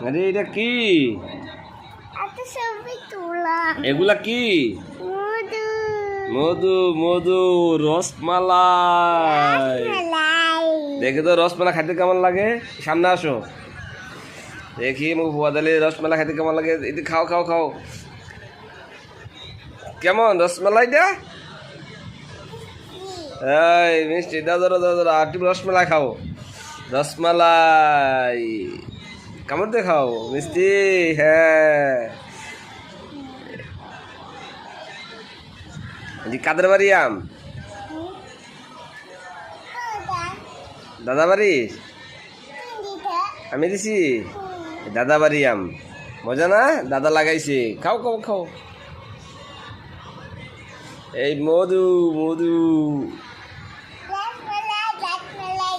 আরে এটা কি? একটা ছবি তোলা। এগুলা কি? মধু। মধু মধু রসমালাই। রসমালাই। দেখে তো রসমালাই খাইতে কেমন লাগে, সামনে আসো দেখি মুখ বদলে রসমালাই খাইতে কেমন লাগে। এটি খাও খাও খাও, কেমন রসমালাইটা? এই মিষ্টি দাও ধরো ধরো ধরো, আর তুমি রসমালাই খাও, রসমালাই কামড় দিয়ে খাও মিষ্টি। হ্যাঁ, কাদের বাড়ি আম? দাদা বাড়ি? আমি দিছি দাদা বাড়ি আম, মজা না? দাদা লাগাইছে, খাও খাও খাও। এই মধু মধু রসমালাই।